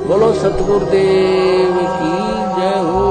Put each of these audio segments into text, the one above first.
बोलो सतगुरुदेव की जय हो।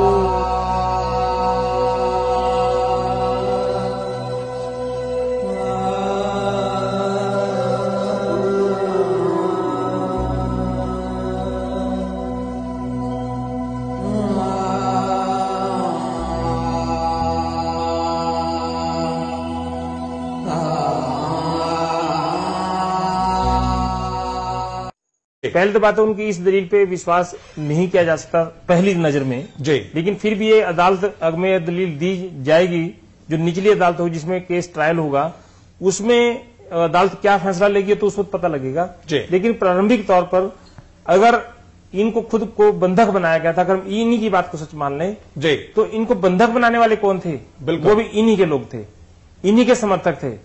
पहले तो बात है उनकी इस दलील पे विश्वास नहीं किया जा सकता पहली नजर में जी, लेकिन फिर भी ये अदालत में दलील दी जाएगी जो निचली अदालत होगी जिसमें केस ट्रायल होगा, उसमें अदालत क्या फैसला लेगी तो उस वक्त पता लगेगा जी। लेकिन प्रारंभिक तौर पर अगर इनको खुद को बंधक बनाया गया था, अगर हम इन्हीं की बात को सच मान लें जी, तो इनको बंधक बनाने वाले कौन थे? वो भी इन्हीं के लोग थे, इन्हीं के समर्थक थे।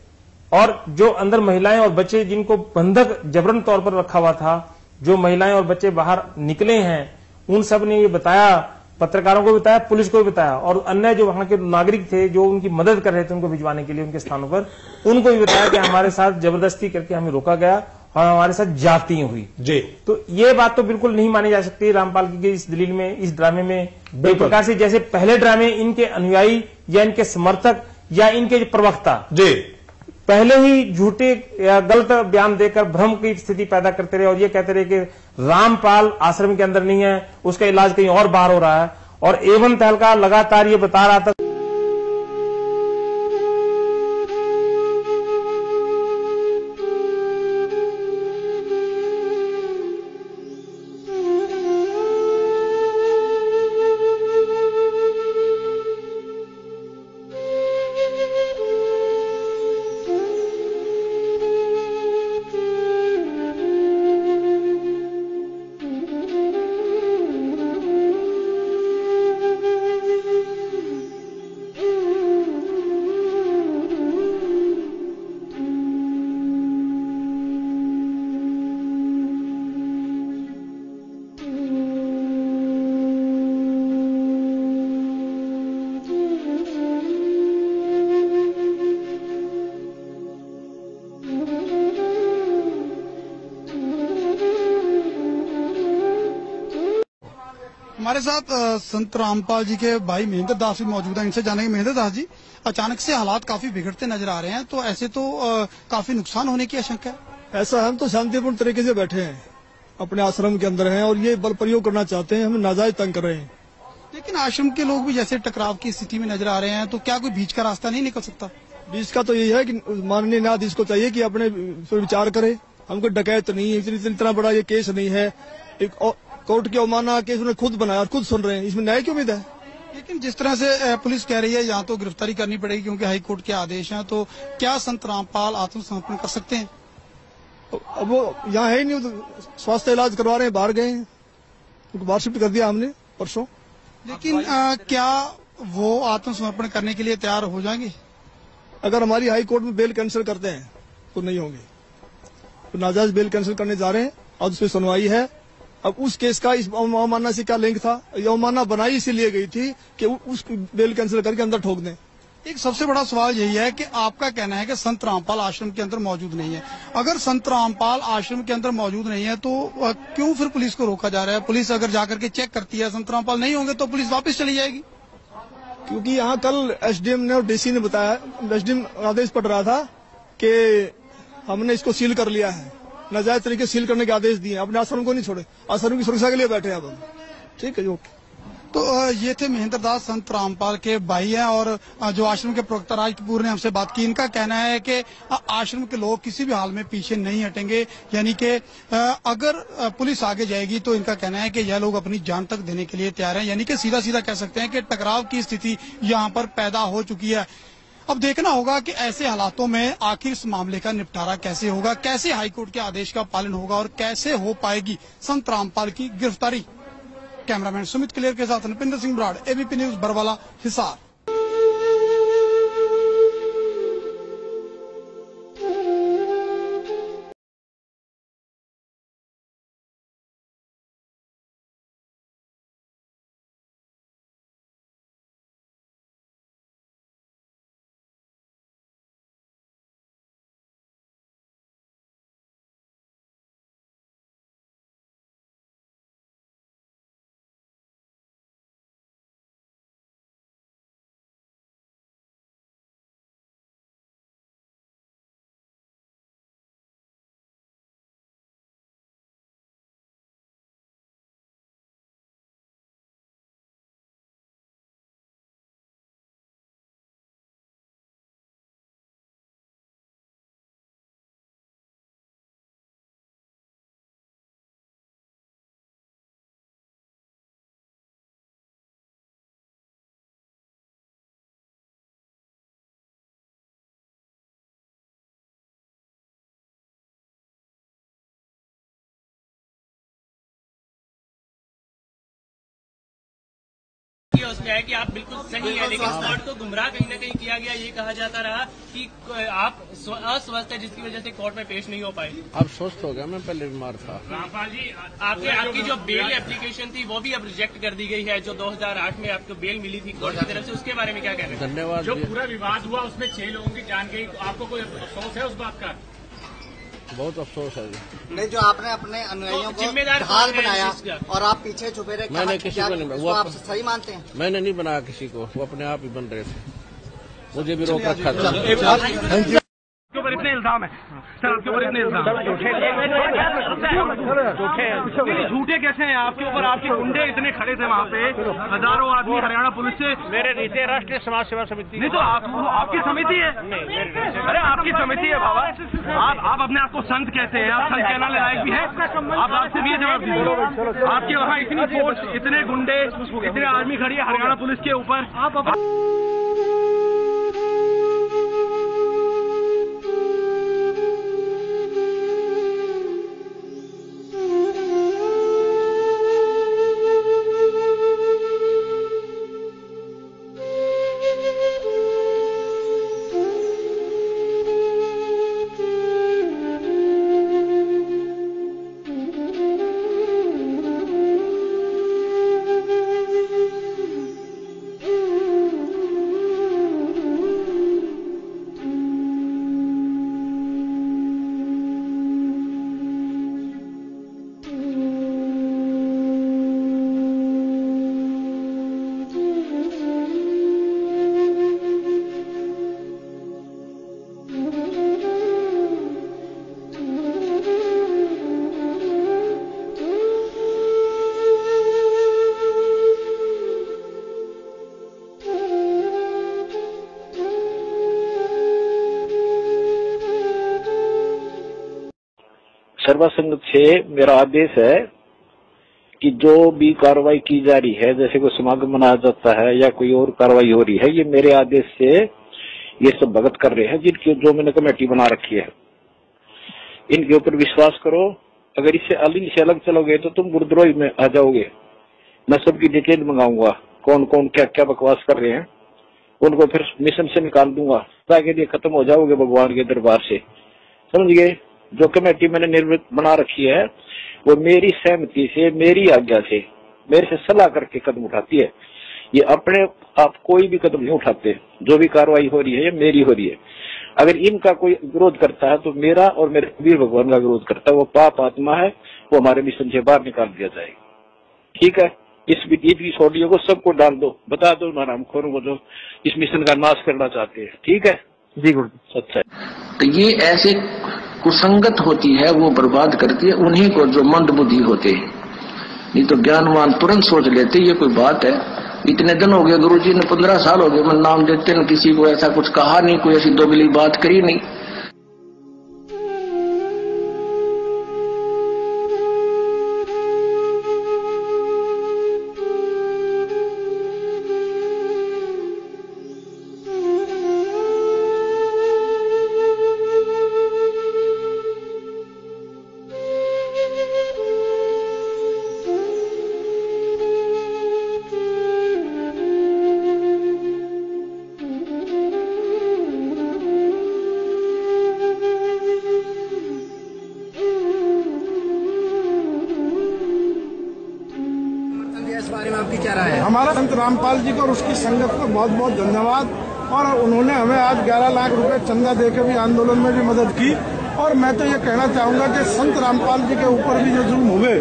और जो अंदर महिलाएं और बच्चे जिनको बंधक जबरन तौर पर रखा हुआ था, जो महिलाएं और बच्चे बाहर निकले हैं, उन सब ने ये बताया, पत्रकारों को बताया, पुलिस को भी बताया, और अन्य जो वहां के नागरिक थे जो उनकी मदद कर रहे थे उनको भिजवाने के लिए उनके स्थानों पर, उनको भी बताया कि हमारे साथ जबरदस्ती करके हमें रोका गया और हमारे साथ जाती हुई जी। तो ये बात तो बिल्कुल नहीं मानी जा सकती रामपाल की इस दलील में, इस ड्रामे में। एक प्रकार से जैसे पहले ड्रामे इनके अनुयायी या इनके समर्थक या इनके प्रवक्ता जी पहले ही झूठे या गलत बयान देकर भ्रम की स्थिति पैदा करते रहे और ये कहते रहे कि रामपाल आश्रम के अंदर नहीं है, उसका इलाज कहीं और बाहर हो रहा है, और एवं तहलका लगातार ये बता रहा था। हमारे साथ संत रामपाल जी के भाई महेंद्र दास भी मौजूद हैं। इनसे जानेंगे, महेंद्र दास जी, अचानक से हालात काफी बिगड़ते नजर आ रहे हैं, तो ऐसे तो काफी नुकसान होने की आशंका है। ऐसा हम तो शांतिपूर्ण तरीके से बैठे हैं, अपने आश्रम के अंदर हैं और ये बल प्रयोग करना चाहते हैं, हमें नाजायज तंग कर रहे हैं। लेकिन आश्रम के लोग भी जैसे टकराव की स्थिति में नजर आ रहे हैं, तो क्या कोई बीच का रास्ता नहीं निकल सकता? बीच का तो यही है कि माननीय न्यायाधीश को चाहिए कि अपने विचार करे। हमको डकैत नहीं है, इतना बड़ा ये केस नहीं है, एक कोर्ट की अवमानना केस उन्होंने खुद बनाया और खुद सुन रहे हैं, इसमें न्याय की उम्मीद है। लेकिन जिस तरह से पुलिस कह रही है यहाँ तो गिरफ्तारी करनी पड़ेगी क्योंकि हाई कोर्ट के आदेश हैं, तो क्या संत रामपाल आत्मसमर्पण कर सकते हैं? अब वो यहाँ है ही नहीं, तो स्वास्थ्य इलाज करवा रहे हैं, बाहर गए हैं, उनको बाहर शिफ्ट कर दिया हमने परसों। लेकिन क्या वो आत्मसमर्पण करने के लिए तैयार हो जाएंगे? अगर हमारी हाई कोर्ट में बेल कैंसिल करते हैं तो नहीं होंगे, तो नाजायज बेल कैंसिल करने जा रहे हैं और उस पर सुनवाई है। अब उस केस का इस अवमानना से क्या लिंक था? ये अवमानना बनाई इसीलिए गई थी कि उस बेल कैंसिल करके अंदर ठोक दें। एक सबसे बड़ा सवाल यही है कि आपका कहना है कि संत रामपाल आश्रम के अंदर मौजूद नहीं है। अगर संत रामपाल आश्रम के अंदर मौजूद नहीं है तो क्यों फिर पुलिस को रोका जा रहा है? पुलिस अगर जाकर के चेक करती है संत रामपाल नहीं होंगे तो पुलिस वापस चली जाएगी। क्योंकि यहाँ कल एसडीएम ने और डीसी ने बताया, एसडीएम आदेश पड़ रहा था कि हमने इसको सील कर लिया है, नाजायज तरीके सील करने के आदेश दिए, अपने आश्रम को नहीं छोड़े, आश्रम की सुरक्षा के लिए बैठे हैं अब हम। ठीक है, ओके। तो ये थे महेंद्र दास, संत रामपाल के भाई हैं और जो आश्रम के प्रवक्ता राज कपूर ने हमसे बात की। इनका कहना है कि आश्रम के लोग किसी भी हाल में पीछे नहीं हटेंगे, यानी कि अगर पुलिस आगे जाएगी तो इनका कहना है कि यह लोग अपनी जान तक देने के लिए तैयार हैं, यानी कि सीधा सीधा कह सकते हैं कि टकराव की स्थिति यहाँ पर पैदा हो चुकी है। अब देखना होगा कि ऐसे हालातों में आखिर इस मामले का निपटारा कैसे होगा, कैसे हाईकोर्ट के आदेश का पालन होगा और कैसे हो पाएगी संत रामपाल की गिरफ्तारी। कैमरामैन सुमित क्लियर के साथ नृपिंदर सिंह ब्राड़, एबीपी न्यूज, बरवाला, हिसार। किया उसमें है कि आप बिल्कुल सही है, लेकिन कोर्ट को गुमराह कहीं न कहीं किया गया। ये कहा जाता रहा कि आप अस्वस्थ है जिसकी वजह से कोर्ट में पेश नहीं हो पाए। अब स्वस्थ हो गया, मैं पहले बीमार था। रामपाल जी, आपकी जो बेल एप्लीकेशन थी वो भी अब रिजेक्ट कर दी गई है, जो 2008 में आपको बेल मिली थी कोर्ट की तरफ से, उसके बारे में क्या कहना है? धन्यवाद। जो पूरा विवाद हुआ उसमें 6 लोगों की जान गई, तो आपको कोई अफसोस है उस बात का? बहुत अफसोस है जी। नहीं, जो आपने अपने अनुयायियों को ढाल बनाया और आप पीछे छुपे रहे, मैंने किसी को नहीं, वो आप सही मानते हैं? मैंने नहीं बनाया किसी को, वो अपने आप ही बन रहे थे, मुझे भी रोक रखा था। आपके ऊपर इतने इल्जाम है सर, आपके ऊपर इतने इल्जाम झूठे कैसे हैं आपके ऊपर? आपके गुंडे इतने खड़े थे वहाँ पे, हजारों आदमी हरियाणा पुलिस से। मेरे नीचे राष्ट्रीय समाज सेवा समिति नहीं तो आपकी समिति है? अरे आपकी समिति है बाबा, आप अपने आप को संत कहते हैं, आप संत कहना लायक भी है? आप आपसे भी जवाब दीजिए, आपके वहाँ इतनी फोर्स, इतने गुंडे, इतने आर्मी खड़ी है हरियाणा पुलिस के ऊपर, आप सर्वा संगत से मेरा आदेश है कि जो भी कार्रवाई की जा रही है, जैसे कोई समागम मनाया जाता है या कोई और कार्रवाई हो रही है, ये मेरे आदेश से ये सब भगत कर रहे हैं, जिनकी जो मैंने कमेटी बना रखी है। इनके ऊपर विश्वास करो, अगर इससे से अलग चलोगे तो तुम गुरुद्रोही में आ जाओगे। मैं सबकी डिटेल मंगाऊंगा, कौन कौन क्या क्या बकवास कर रहे हैं, उनको फिर मिशन से निकाल दूंगा, ताकि ये खत्म हो जाओगे भगवान के दरबार से, समझ गए। जो कमेटी मैंने निर्मित बना रखी है वो मेरी सहमति से, मेरी आज्ञा से, मेरे से सलाह करके कदम उठाती है। ये अपने आप कोई भी कदम नहीं उठाते। जो भी कार्रवाई हो रही है ये मेरी हो रही है। अगर इनका कोई विरोध करता है तो मेरा और मेरे वीर भगवान का विरोध करता है, वो पाप आत्मा है, वो हमारे मिशन से बाहर निकाल दिया जाएगा। ठीक है, इस वीडियो ऑडियो को सबको डाल दो, बता दो हरामखोरों को जो इस मिशन का नाश करना चाहते हैं। ठीक है जी गुरु, सच्चा है। तो ये ऐसे कुसंगत होती है, वो बर्बाद करती है उन्हीं को जो मंद बुद्धि होते हैं। नहीं तो ज्ञानवान तुरंत सोच लेते ये कोई बात है। इतने दिन हो गए गुरुजी ने, 15 साल हो गए, मैं नाम देते न किसी को ऐसा कुछ कहा नहीं, कोई ऐसी दोगली बात करी नहीं। हमारा संत रामपाल जी को और उसकी संगत को बहुत बहुत धन्यवाद। और उन्होंने हमें आज 11 लाख रुपए चंदा देकर भी आंदोलन में भी मदद की। और मैं तो ये कहना चाहूंगा कि संत रामपाल जी के ऊपर भी जो जुल्म हुए,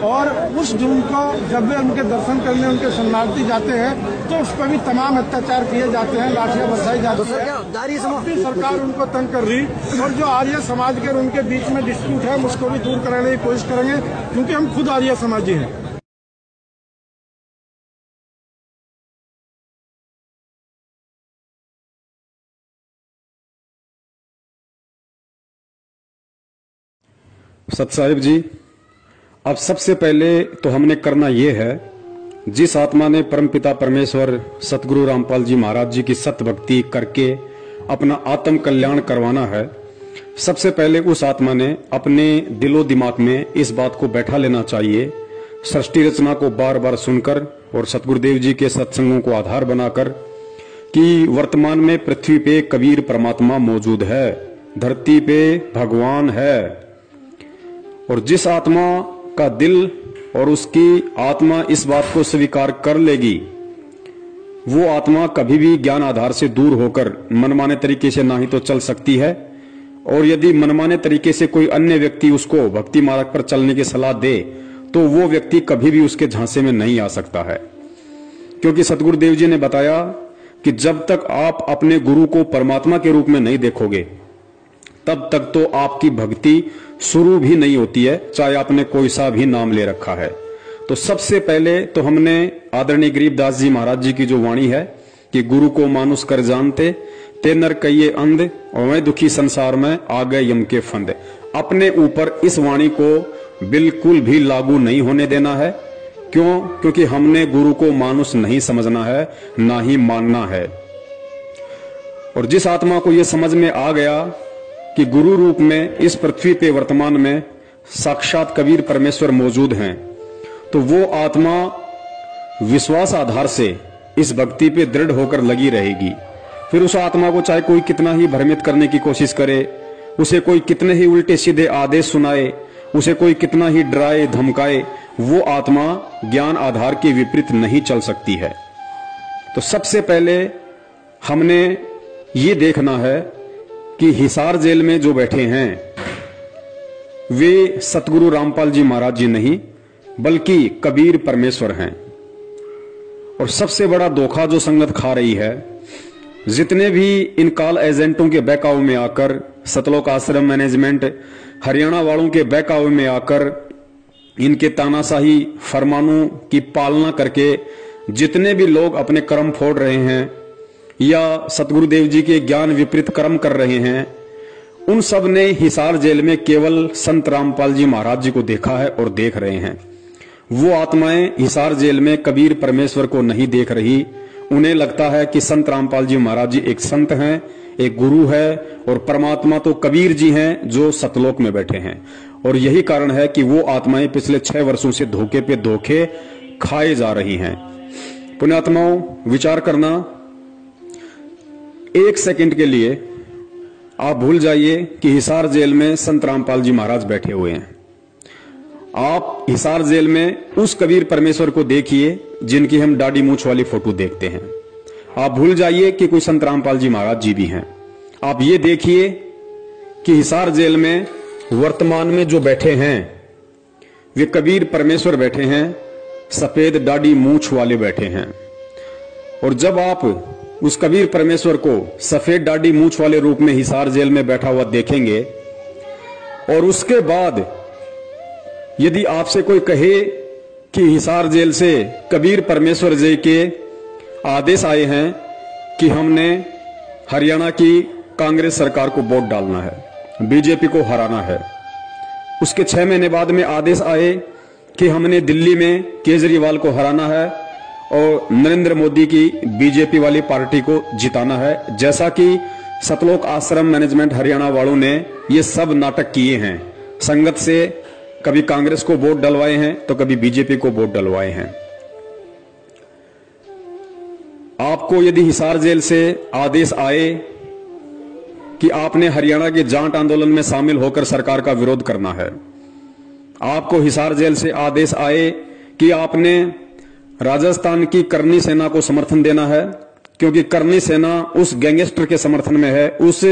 और उस जुल्म को जब वे उनके दर्शन करने उनके शरणार्थी जाते हैं तो उस पर भी तमाम अत्याचार किए जाते हैं, लाठियां बरसाई जाती है। सरकार उनको तंग कर रही, और जो आर्य समाज के और उनके बीच में डिस्प्यूट है उसको भी दूर कराने की कोशिश करेंगे, क्योंकि हम खुद आर्य समाजी हैं। सत साहिब जी, अब सबसे पहले तो हमने करना ये है, जिस आत्मा ने परमपिता परमेश्वर सतगुरु रामपाल जी महाराज जी की सत भक्ति करके अपना आत्म कल्याण करवाना है, सबसे पहले उस आत्मा ने अपने दिलो दिमाग में इस बात को बैठा लेना चाहिए सृष्टि रचना को बार बार सुनकर और सतगुरुदेव जी के सत्संगों को आधार बनाकर कि वर्तमान में पृथ्वी पे कबीर परमात्मा मौजूद है, धरती पे भगवान है, और जिस आत्मा का दिल और उसकी आत्मा इस बात को स्वीकार कर लेगी, वो आत्मा कभी भी ज्ञान आधार से दूर होकर मनमाने तरीके से ना ही तो चल सकती है, और यदि मनमाने तरीके से कोई अन्य व्यक्ति उसको भक्ति मार्ग पर चलने की सलाह दे तो वो व्यक्ति कभी भी उसके झांसे में नहीं आ सकता है। क्योंकि सतगुरुदेव जी ने बताया कि जब तक आप अपने गुरु को परमात्मा के रूप में नहीं देखोगे तब तक तो आपकी भक्ति शुरू भी नहीं होती है, चाहे आपने कोई सा भी नाम ले रखा है। तो सबसे पहले तो हमने आदरणीय गरीबदास जी महाराज जी की जो वाणी है कि गुरु को मानुष कर जानते ते नर कहिए अंध और मैं दुखी संसार में आ गए यम के फंद, अपने ऊपर इस वाणी को बिल्कुल भी लागू नहीं होने देना है। क्यों? क्योंकि हमने गुरु को मानुष नहीं समझना है, ना ही मानना है। और जिस आत्मा को यह समझ में आ गया कि गुरु रूप में इस पृथ्वी पे वर्तमान में साक्षात कबीर परमेश्वर मौजूद हैं, तो वो आत्मा विश्वास आधार से इस भक्ति पे दृढ़ होकर लगी रहेगी। फिर उस आत्मा को चाहे कोई कितना ही भ्रमित करने की कोशिश करे, उसे कोई कितने ही उल्टे सीधे आदेश सुनाए, उसे कोई कितना ही डराए धमकाए, वो आत्मा ज्ञान आधार के विपरीत नहीं चल सकती है। तो सबसे पहले हमने ये देखना है कि हिसार जेल में जो बैठे हैं वे सतगुरु रामपाल जी महाराज जी नहीं बल्कि कबीर परमेश्वर हैं। और सबसे बड़ा धोखा जो संगत खा रही है, जितने भी इन काल एजेंटों के बहकावे में आकर, सतलोक आश्रम मैनेजमेंट हरियाणा वालों के बहकावे में आकर, इनके तानाशाही फरमानों की पालना करके जितने भी लोग अपने कर्म फोड़ रहे हैं या सतगुरुदेव जी के ज्ञान विपरीत कर्म कर रहे हैं, उन सब ने हिसार जेल में केवल संत रामपाल जी महाराज जी को देखा है और देख रहे हैं। वो आत्माएं हिसार जेल में कबीर परमेश्वर को नहीं देख रही। उन्हें लगता है कि संत रामपाल जी महाराज जी एक संत हैं, एक गुरु है, और परमात्मा तो कबीर जी हैं जो सतलोक में बैठे हैं। और यही कारण है कि वो आत्माएं पिछले 6 वर्षों से धोखे पे धोखे खाए जा रही हैं। पुण्यात्माओं, विचार करना, 1 सेकंड के लिए आप भूल जाइए कि हिसार जेल में संत रामपाल जी महाराज बैठे हुए हैं। आप हिसार जेल में उस कबीर परमेश्वर को देखिए जिनकी हम दाढ़ी मूंछ वाली फोटो देखते हैं। आप भूल जाइए कि कोई संत रामपाल जी महाराज जी भी हैं। आप ये देखिए कि हिसार जेल में वर्तमान में जो बैठे हैं वे कबीर परमेश्वर बैठे हैं, सफेद दाढ़ी मूंछ वाले बैठे हैं। और जब आप उस कबीर परमेश्वर को सफेद दाढ़ी मूंछ वाले रूप में हिसार जेल में बैठा हुआ देखेंगे, और उसके बाद यदि आपसे कोई कहे कि हिसार जेल से कबीर परमेश्वर जी के आदेश आए हैं कि हमने हरियाणा की कांग्रेस सरकार को वोट डालना है, बीजेपी को हराना है, उसके 6 महीने बाद में आदेश आए कि हमने दिल्ली में केजरीवाल को हराना है और नरेंद्र मोदी की बीजेपी वाली पार्टी को जिताना है, जैसा कि सतलोक आश्रम मैनेजमेंट हरियाणा वालों ने ये सब नाटक किए हैं। संगत से कभी कांग्रेस को वोट डलवाए हैं तो कभी बीजेपी को वोट डलवाए हैं। आपको यदि हिसार जेल से आदेश आए कि आपने हरियाणा के जाट आंदोलन में शामिल होकर सरकार का विरोध करना है, आपको हिसार जेल से आदेश आए कि आपने राजस्थान की करनी सेना को समर्थन देना है, क्योंकि करनी सेना उस गैंगस्टर के समर्थन में है, उस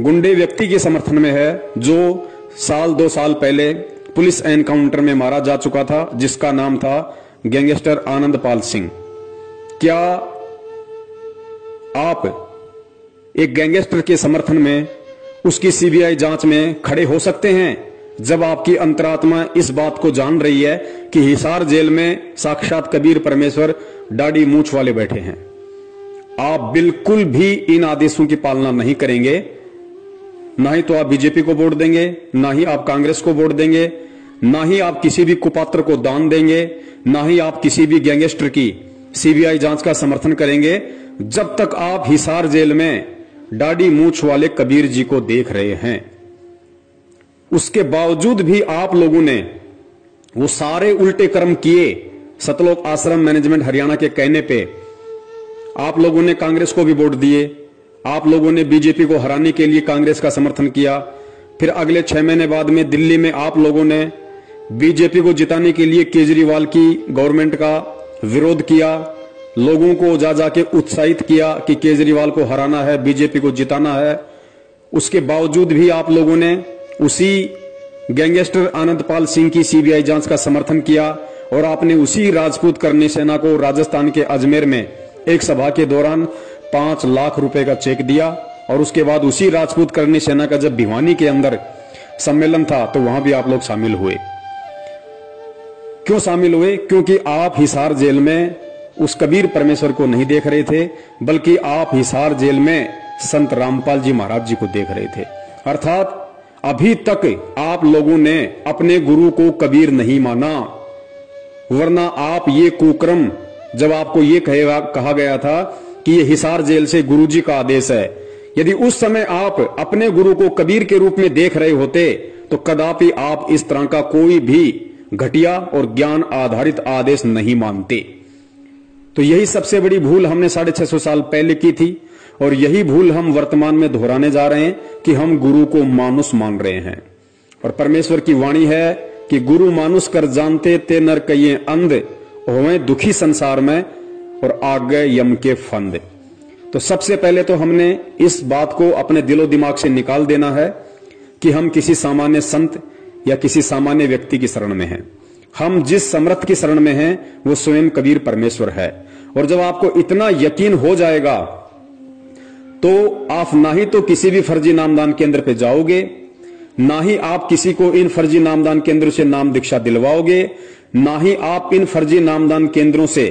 गुंडे व्यक्ति के समर्थन में है जो 2 साल पहले पुलिस एनकाउंटर में मारा जा चुका था, जिसका नाम था गैंगस्टर आनंदपाल सिंह। क्या आप एक गैंगस्टर के समर्थन में उसकी सीबीआई जांच में खड़े हो सकते हैं जब आपकी अंतरात्मा इस बात को जान रही है कि हिसार जेल में साक्षात कबीर परमेश्वर दाढ़ी मूंछ वाले बैठे हैं? आप बिल्कुल भी इन आदेशों की पालना नहीं करेंगे। ना ही तो आप बीजेपी को वोट देंगे, ना ही आप कांग्रेस को वोट देंगे, ना ही आप किसी भी कुपात्र को दान देंगे, ना ही आप किसी भी गैंगस्टर की सीबीआई जांच का समर्थन करेंगे, जब तक आप हिसार जेल में दाढ़ी मूंछ वाले कबीर जी को देख रहे हैं। उसके बावजूद भी आप लोगों ने वो सारे उल्टे कर्म किए सतलोक आश्रम मैनेजमेंट हरियाणा के कहने पे। आप लोगों ने कांग्रेस को भी वोट दिए, आप लोगों ने बीजेपी को हराने के लिए कांग्रेस का समर्थन किया। फिर अगले 6 महीने बाद में दिल्ली में आप लोगों ने बीजेपी को जिताने के लिए केजरीवाल की गवर्नमेंट का विरोध किया, लोगों को जा जाके उत्साहित किया कि केजरीवाल को हराना है, बीजेपी को जिताना है। उसके बावजूद भी आप लोगों ने उसी गैंगस्टर आनंदपाल सिंह की सीबीआई जांच का समर्थन किया और आपने उसी राजपूत करनी सेना को राजस्थान के अजमेर में एक सभा के दौरान 5 लाख रुपए का चेक दिया। और उसके बाद उसी राजपूत करनी सेना का जब भिवानी के अंदर सम्मेलन था तो वहां भी आप लोग शामिल हुए। क्यों शामिल हुए? क्योंकि आप हिसार जेल में उस कबीर परमेश्वर को नहीं देख रहे थे, बल्कि आप हिसार जेल में संत रामपाल जी महाराज जी को देख रहे थे। अर्थात अभी तक आप लोगों ने अपने गुरु को कबीर नहीं माना, वरना आप ये कुक्रम, जब आपको ये कहा गया था कि ये हिसार जेल से गुरुजी का आदेश है, यदि उस समय आप अपने गुरु को कबीर के रूप में देख रहे होते तो कदापि आप इस तरह का कोई भी घटिया और ज्ञान आधारित आदेश नहीं मानते। तो यही सबसे बड़ी भूल हमने 650 साल पहले की थी और यही भूल हम वर्तमान में दोहराने जा रहे हैं कि हम गुरु को मानुष मान रहे हैं। और परमेश्वर की वाणी है कि गुरु मानुष कर जानते ते नर कहिए अंध, होवे दुखी संसार में और आग गए यम के फंद। तो सबसे पहले तो हमने इस बात को अपने दिलो दिमाग से निकाल देना है कि हम किसी सामान्य संत या किसी सामान्य व्यक्ति की शरण में हैं। हम जिस समर्थ की शरण में हैं वो स्वयं कबीर परमेश्वर है। और जब आपको इतना यकीन हो जाएगा तो आप ना ही तो किसी भी फर्जी नामदान केंद्र पे जाओगे, ना ही आप किसी को इन फर्जी नामदान केंद्रों से नाम दीक्षा दिलवाओगे, ना ही आप इन फर्जी नामदान केंद्रों से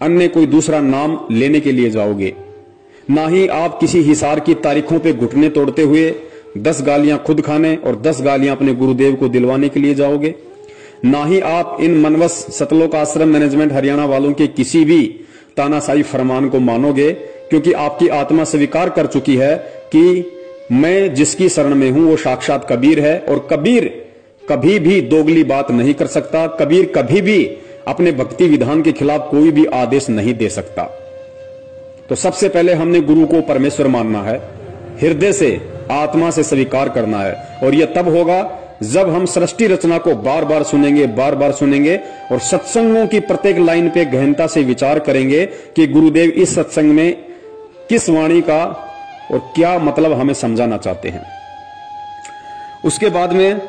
अन्य कोई दूसरा नाम लेने के लिए जाओगे, ना ही आप किसी हिसार की तारीखों पे घुटने तोड़ते हुए 10 गालियां खुद खाने और 10 गालियां अपने गुरुदेव को दिलवाने के लिए जाओगे, ना ही आप इन मनवस सतलोक आश्रम मैनेजमेंट हरियाणा वालों के किसी भी तानाशाही फरमान को मानोगे, क्योंकि आपकी आत्मा स्वीकार कर चुकी है कि मैं जिसकी शरण में हूं वो साक्षात कबीर है। और कबीर कभी भी दोगली बात नहीं कर सकता, कबीर कभी भी अपने भक्ति विधान के खिलाफ कोई भी आदेश नहीं दे सकता। तो सबसे पहले हमने गुरु को परमेश्वर मानना है, हृदय से आत्मा से स्वीकार करना है। और यह तब होगा जब हम सृष्टि रचना को बार बार सुनेंगे और सत्संगों की प्रत्येक लाइन पे गहनता से विचार करेंगे कि गुरुदेव इस सत्संग में किस वाणी का और क्या मतलब हमें समझाना चाहते हैं। उसके बाद में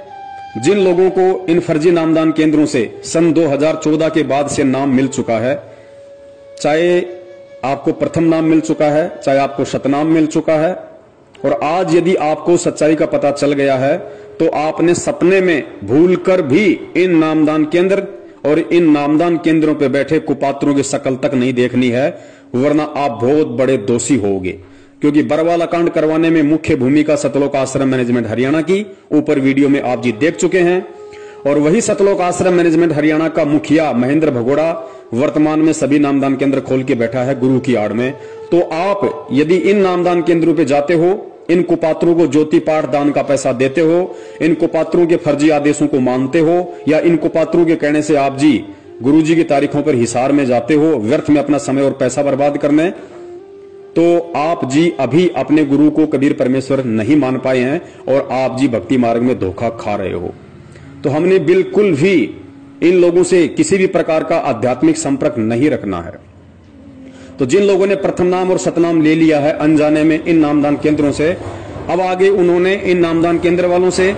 जिन लोगों को इन फर्जी नामदान केंद्रों से सन 2014 के बाद से नाम मिल चुका है, चाहे आपको प्रथम नाम मिल चुका है, चाहे आपको शतनाम मिल चुका है, और आज यदि आपको सच्चाई का पता चल गया है तो आपने सपने में भूलकर भी इन नामदान केंद्र और इन नामदान केंद्रों पर बैठे कुपात्रों की शक्ल तक नहीं देखनी है, वरना आप बहुत बड़े दोषी होगे। क्योंकि बरवाला कांड करवाने में मुख्य भूमिका सतलोक आश्रम मैनेजमेंट हरियाणा की ऊपर वीडियो में आप जी देख चुके हैं। और वही सतलोक आश्रम मैनेजमेंट हरियाणा का मुखिया महेंद्र भगोड़ा वर्तमान में सभी नामदान केंद्र खोल के बैठा है गुरु की आड़ में। तो आप यदि इन नामदान केंद्रों पे जाते हो, इन कुपात्रों को ज्योति पाठ दान का पैसा देते हो, इन कुपात्रों के फर्जी आदेशों को मानते हो, या इन कुपात्रों के कहने से आप जी गुरु जी की तारीखों पर हिसार में जाते हो व्यर्थ में अपना समय और पैसा बर्बाद करने, तो आप जी अभी अपने गुरु को कबीर परमेश्वर नहीं मान पाए हैं और आप जी भक्ति मार्ग में धोखा खा रहे हो। तो हमने बिल्कुल भी इन लोगों से किसी भी प्रकार का आध्यात्मिक संपर्क नहीं रखना है। तो जिन लोगों ने प्रथम नाम और सतनाम ले लिया है अनजाने में इन नामदान केंद्रों से, अब आगे उन्होंने इन नामदान केंद्र वालों से,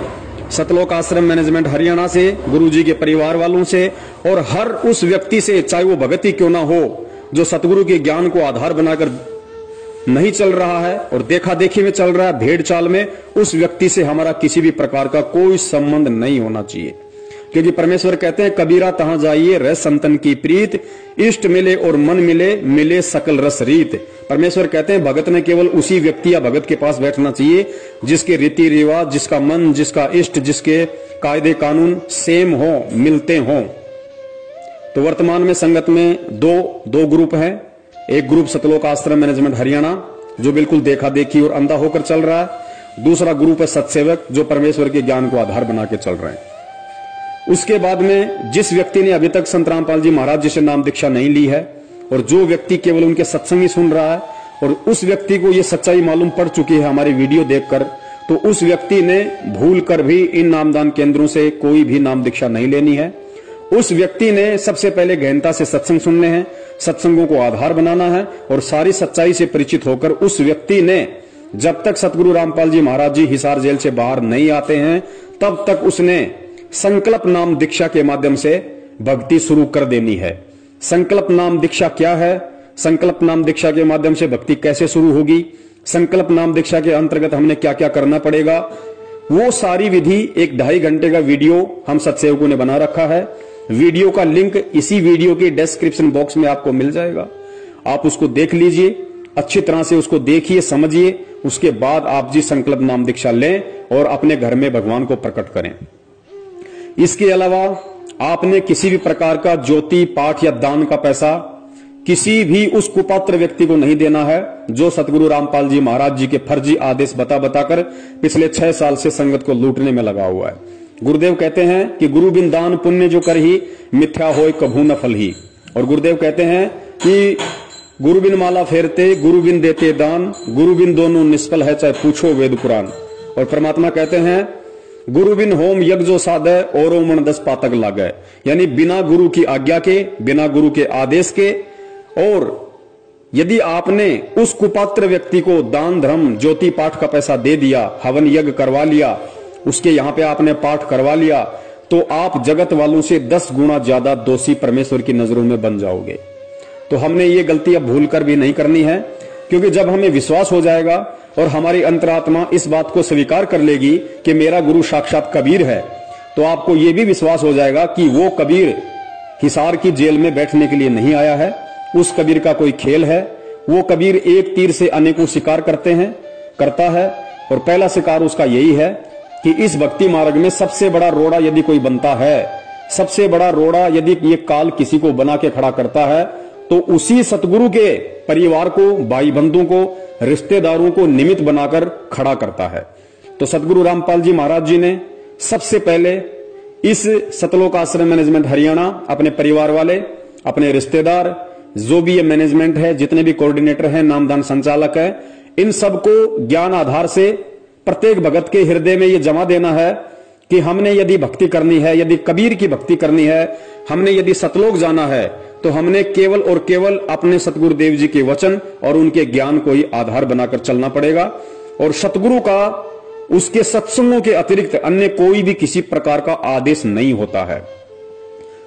सतलोक आश्रम मैनेजमेंट हरियाणा से, गुरुजी के परिवार वालों से और हर उस व्यक्ति से, चाहे वो भगत ही क्यों ना हो, जो सतगुरु के ज्ञान को आधार बनाकर नहीं चल रहा है और देखा देखी में चल रहा है, भेड़ चाल में, उस व्यक्ति से हमारा किसी भी प्रकार का कोई संबंध नहीं होना चाहिए। क्योंकि परमेश्वर कहते हैं कबीरा तहां जाइए रह संतन की प्रीत, इष्ट मिले और मन मिले, मिले सकल रस रीत। परमेश्वर कहते हैं भगत ने केवल उसी व्यक्ति या भगत के पास बैठना चाहिए जिसके रीति रिवाज, जिसका मन, जिसका इष्ट, जिसके कायदे कानून सेम हो, मिलते हों। तो वर्तमान में संगत में दो ग्रुप हैं। एक ग्रुप सतलोक आश्रम मैनेजमेंट हरियाणा जो बिल्कुल देखा देखी और अंधा होकर चल रहा है, दूसरा ग्रुप है सत्सेवक जो परमेश्वर के ज्ञान को आधार बना के चल रहे हैं। उसके बाद में जिस व्यक्ति ने अभी तक संत रामपाल जी महाराज जी से नाम दीक्षा नहीं ली है और जो व्यक्ति केवल उनके सत्संग ही सुन रहा है और उस व्यक्ति को ये सच्चाई मालूम पड़ चुकी है हमारी वीडियो देखकर, तो उस व्यक्ति ने भूल कर भी इन नामदान केंद्रों से कोई भी नाम दीक्षा नहीं लेनी है। उस व्यक्ति ने सबसे पहले गहनता से सत्संग सुनने हैं, सत्संगों को आधार बनाना है और सारी सच्चाई से परिचित होकर उस व्यक्ति ने जब तक सतगुरु रामपाल जी महाराज जी हिसार जेल से बाहर नहीं आते हैं तब तक उसने संकल्प नाम दीक्षा के माध्यम से भक्ति शुरू कर देनी है। संकल्प नाम दीक्षा क्या है, संकल्प नाम दीक्षा के माध्यम से भक्ति कैसे शुरू होगी, संकल्प नाम दीक्षा के अंतर्गत हमने क्या क्या करना पड़ेगा, वो सारी विधि एक 2.5 घंटे का वीडियो हम सत्सेवकों ने बना रखा है। वीडियो का लिंक इसी वीडियो के डिस्क्रिप्शन बॉक्स में आपको मिल जाएगा। आप उसको देख लीजिए, अच्छी तरह से उसको देखिए, समझिए, उसके बाद आप जी संकल्प नाम दीक्षा लें और अपने घर में भगवान को प्रकट करें। इसके अलावा आपने किसी भी प्रकार का ज्योति पाठ या दान का पैसा किसी भी उस कुपात्र व्यक्ति को नहीं देना है जो सतगुरु रामपाल जी महाराज जी के फर्जी आदेश बताकर पिछले 6 साल से संगत को लूटने में लगा हुआ है। गुरुदेव कहते हैं कि गुरु बिन दान पुण्य जो कर ही मिथ्या होय कभू न फल ही। और गुरुदेव कहते हैं कि गुरु बिन माला फेरते गुरु बिन देते दान, गुरु बिन दोनों निष्फल है चाहे पूछो वेद पुराण। और परमात्मा कहते हैं गुरु बिन होम यज्ञ जो साधे और मन 10 पातक लागे, यानी बिना गुरु की आज्ञा के, बिना गुरु के आदेश के। और यदि आपने उस कुपात्र व्यक्ति को दान धर्म ज्योति पाठ का पैसा दे दिया, हवन यज्ञ करवा लिया, उसके यहां पे आपने पाठ करवा लिया, तो आप जगत वालों से 10 गुना ज्यादा दोषी परमेश्वर की नजरों में बन जाओगे। तो हमने ये गलती अब भूल कर भी नहीं करनी है, क्योंकि जब हमें विश्वास हो जाएगा और हमारी अंतरात्मा इस बात को स्वीकार कर लेगी कि मेरा गुरु साक्षात कबीर है, तो आपको यह भी विश्वास हो जाएगा कि वो कबीर हिसार की जेल में बैठने के लिए नहीं आया है, उस कबीर का कोई खेल है। वो कबीर एक तीर से अनेकों शिकार करता है और पहला शिकार उसका यही है कि इस भक्ति मार्ग में सबसे बड़ा रोड़ा यदि कोई बनता है, सबसे बड़ा रोड़ा यदि ये काल किसी को बना के खड़ा करता है, तो उसी सतगुरु के परिवार को, भाई बंधुओं को, रिश्तेदारों को निमित्त बनाकर खड़ा करता है। तो सतगुरु रामपाल जी महाराज जी ने सबसे पहले इस सतलोक आश्रम मैनेजमेंट हरियाणा अपने परिवार वाले, अपने रिश्तेदार, जो भी ये मैनेजमेंट है, जितने भी कोऑर्डिनेटर हैं, नामदान संचालक है, इन सबको ज्ञान आधार से प्रत्येक भगत के हृदय में ये जमा देना है कि हमने यदि भक्ति करनी है, यदि कबीर की भक्ति करनी है, हमने यदि सतलोक जाना है, तो हमने केवल और केवल अपने सतगुरु देव जी के वचन और उनके ज्ञान को ही आधार बनाकर चलना पड़ेगा। और सतगुरु का उसके सत्संगों के अतिरिक्त अन्य कोई भी किसी प्रकार का आदेश नहीं होता है।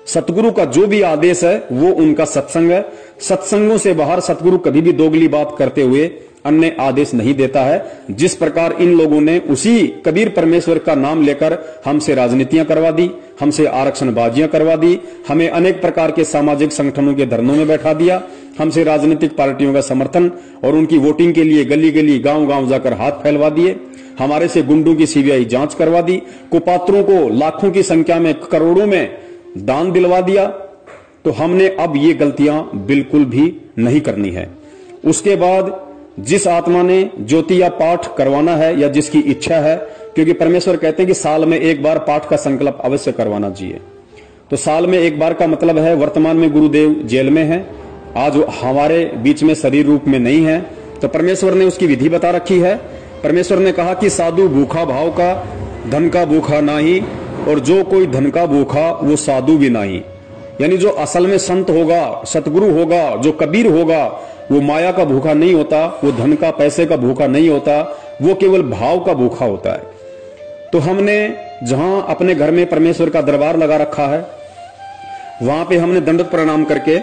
सतगुरु का जो भी आदेश है वो उनका सत्संग है। सत्संगों से बाहर सतगुरु कभी भी दोगली बात करते हुए अन्य आदेश नहीं देता है। जिस प्रकार इन लोगों ने उसी कबीर परमेश्वर का नाम लेकर हमसे राजनीतियां करवा दी, हमसे आरक्षणबाजियां करवा दी, हमें अनेक प्रकार के सामाजिक संगठनों के धरनों में बैठा दिया, हमसे राजनीतिक पार्टियों का समर्थन और उनकी वोटिंग के लिए गली गली गांव गांव जाकर हाथ फैलवा दिए, हमारे से गुंडों की सीबीआई जांच करवा दी, कुपात्रों को लाखों की संख्या में, करोड़ों में दान दिलवा दिया। तो हमने अब ये गलतियां बिल्कुल भी नहीं करनी है। उसके बाद जिस आत्मा ने ज्योति या पाठ करवाना है या जिसकी इच्छा है, क्योंकि परमेश्वर कहते हैं कि साल में एक बार पाठ का संकल्प अवश्य करवाना चाहिए। तो साल में एक बार का मतलब है, वर्तमान में गुरुदेव जेल में हैं, आज हमारे बीच में शरीर रूप में नहीं है, तो परमेश्वर ने उसकी विधि बता रखी है। परमेश्वर ने कहा कि साधु भूखा भाव का, धन का भूखा नाही, और जो कोई धन का भूखा वो साधु भी नहीं। यानी जो असल में संत होगा, सतगुरु होगा, जो कबीर होगा, वो माया का भूखा नहीं होता, वो धन का पैसे का भूखा नहीं होता, वो केवल भाव का भूखा होता है। तो हमने जहां अपने घर में परमेश्वर का दरबार लगा रखा है, वहां पे हमने दंडवत प्रणाम करके,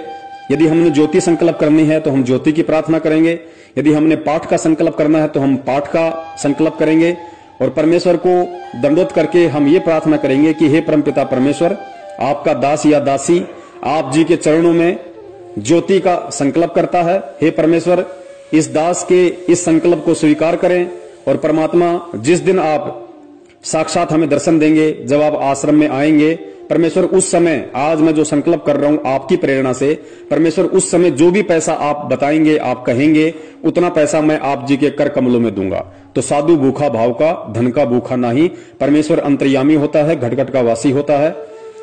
यदि हमने ज्योति संकल्प करनी है तो हम ज्योति की प्रार्थना करेंगे, यदि हमने पाठ का संकल्प करना है तो हम पाठ का संकल्प करेंगे, और परमेश्वर को दंडवत करके हम ये प्रार्थना करेंगे कि हे परमपिता परमेश्वर, आपका दास या दासी आप जी के चरणों में ज्योति का संकल्प करता है। हे परमेश्वर, इस दास के इस संकल्प को स्वीकार करें, और परमात्मा जिस दिन आप साक्षात हमें दर्शन देंगे, जब आप आश्रम में आएंगे, परमेश्वर उस समय, आज मैं जो संकल्प कर रहा हूं आपकी प्रेरणा से, परमेश्वर उस समय जो भी पैसा आप बताएंगे, आप कहेंगे, उतना पैसा मैं आप जी के कर कमलों में दूंगा। तो साधु भूखा भाव का, धन का भूखा नहीं। परमेश्वर अंतर्यामी होता है, घट घट का वासी होता है।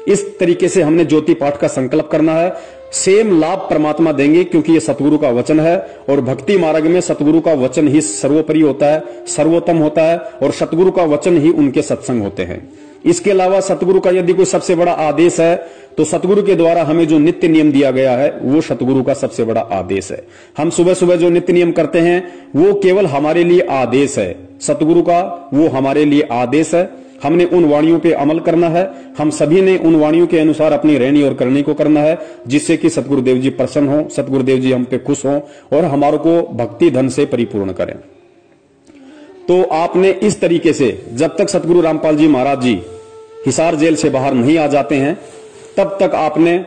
इस तरीके से हमने ज्योति पाठ का संकल्प करना है। सेम लाभ परमात्मा देंगे, क्योंकि ये सतगुरु का वचन है और भक्ति मार्ग में सतगुरु का वचन ही सर्वोपरि होता है, सर्वोत्तम होता है और सतगुरु का वचन ही उनके सत्संग होते हैं। इसके अलावा सतगुरु का यदि कोई सबसे बड़ा आदेश है तो सतगुरु के द्वारा हमें जो नित्य नियम दिया गया है वो सतगुरु का सबसे बड़ा आदेश है। हम सुबह सुबह जो नित्य नियम करते हैं वो केवल हमारे लिए आदेश है, सतगुरु का वो हमारे लिए आदेश है। हमने उन वाणियों पे अमल करना है, हम सभी ने उन वाणियों के अनुसार अपनी रहनी और करनी को करना है, जिससे कि सतगुरुदेव जी प्रसन्न हो, सतगुरुदेव जी हम पे खुश हो और हमारे को भक्ति धन से परिपूर्ण करें। तो आपने इस तरीके से जब तक सतगुरु रामपाल जी महाराज जी हिसार जेल से बाहर नहीं आ जाते हैं तब तक आपने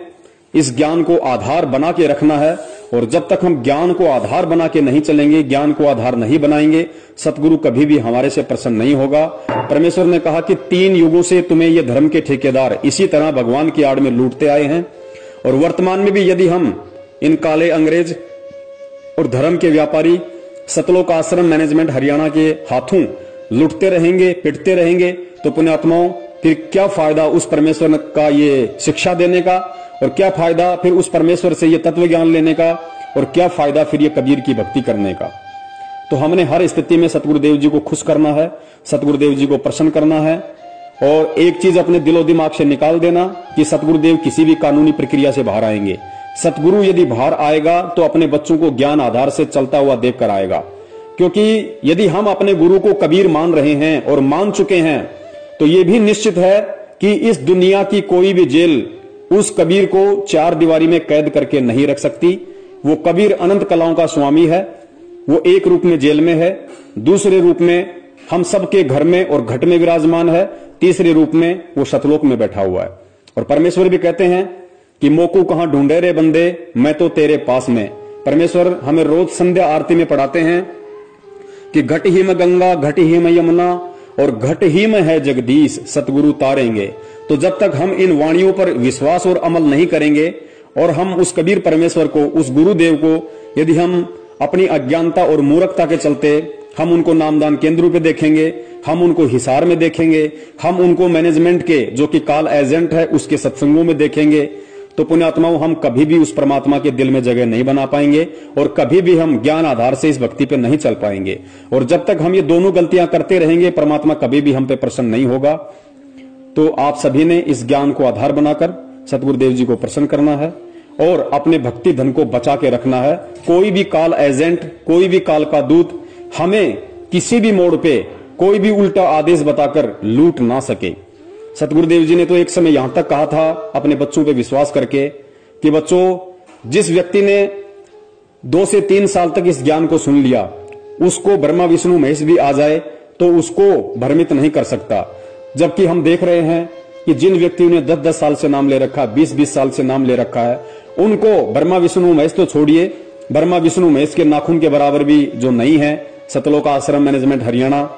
इस ज्ञान को आधार बना के रखना है। और जब तक हम ज्ञान को आधार बना के नहीं चलेंगे, ज्ञान को आधार नहीं बनाएंगे, सतगुरु कभी भी हमारे से प्रसन्न नहीं होगा। परमेश्वर ने कहा कि 3 युगों से तुम्हें ये धर्म के ठेकेदार इसी तरह भगवान की आड़ में लूटते आए हैं और वर्तमान में भी यदि हम इन काले अंग्रेज और धर्म के व्यापारी सतलोक आश्रम मैनेजमेंट हरियाणा के हाथों लुटते रहेंगे, पिटते रहेंगे, तो पुण्यात्माओं फिर क्या फायदा उस परमेश्वर का ये शिक्षा देने का, और क्या फायदा फिर उस परमेश्वर से ये तत्व ज्ञान लेने का, और क्या फायदा फिर ये कबीर की भक्ति करने का। तो हमने हर स्थिति में सतगुरुदेव जी को खुश करना है, सतगुरुदेव जी को प्रसन्न करना है। और एक चीज अपने दिलो दिमाग से निकाल देना कि सतगुरुदेव किसी भी कानूनी प्रक्रिया से बाहर आएंगे। सतगुरु यदि बाहर आएगा तो अपने बच्चों को ज्ञान आधार से चलता हुआ देखकर आएगा, क्योंकि यदि हम अपने गुरु को कबीर मान रहे हैं और मान चुके हैं तो ये भी निश्चित है कि इस दुनिया की कोई भी जेल उस कबीर को 4 दीवारी में कैद करके नहीं रख सकती। वो कबीर अनंत कलाओं का स्वामी है, वो एक रूप में जेल में है, दूसरे रूप में हम सबके घर में और घट में विराजमान है, तीसरे रूप में वो सतलोक में बैठा हुआ है। और परमेश्वर भी कहते हैं कि मोकू कहां ढूंढे रे बंदे, मैं तो तेरे पास में। परमेश्वर हमें रोज संध्या आरती में पढ़ाते हैं कि घट ही में गंगा, घट ही में यमुना और घट ही में है जगदीश, सतगुरु तारेंगे। तो जब तक हम इन वाणियों पर विश्वास और अमल नहीं करेंगे और हम उस कबीर परमेश्वर को, उस गुरुदेव को यदि हम अपनी अज्ञानता और मूर्खता के चलते हम उनको नामदान केंद्रों पे देखेंगे, हम उनको हिसार में देखेंगे, हम उनको मैनेजमेंट के जो कि काल एजेंट है उसके सत्संगों में देखेंगे, तो पुण्यात्माओं हम कभी भी उस परमात्मा के दिल में जगह नहीं बना पाएंगे और कभी भी हम ज्ञान आधार से इस भक्ति पे नहीं चल पाएंगे। और जब तक हम ये दोनों गलतियां करते रहेंगे परमात्मा कभी भी हम पे प्रसन्न नहीं होगा। तो आप सभी ने इस ज्ञान को आधार बनाकर सतगुरुदेव जी को प्रसन्न करना है और अपने भक्ति धन को बचा के रखना है। कोई भी काल एजेंट, कोई भी काल का दूत हमें किसी भी मोड़ पे कोई भी उल्टा आदेश बताकर लूट ना सके। सतगुरुदेव जी ने तो एक समय यहां तक कहा था अपने बच्चों पे विश्वास करके कि बच्चों, जिस व्यक्ति ने 2 से 3 साल तक इस ज्ञान को सुन लिया उसको ब्रह्मा विष्णु महेश भी आ जाए तो उसको भ्रमित नहीं कर सकता। जबकि हम देख रहे हैं कि जिन व्यक्तियों ने 10-10 साल से नाम ले रखा, 20-20 साल से नाम ले रखा है, उनको ब्रह्मा विष्णु महेश तो छोड़िए, ब्रह्मा विष्णु महेश के नाखून के बराबर भी जो नहीं है सतलोक आश्रम मैनेजमेंट हरियाणा,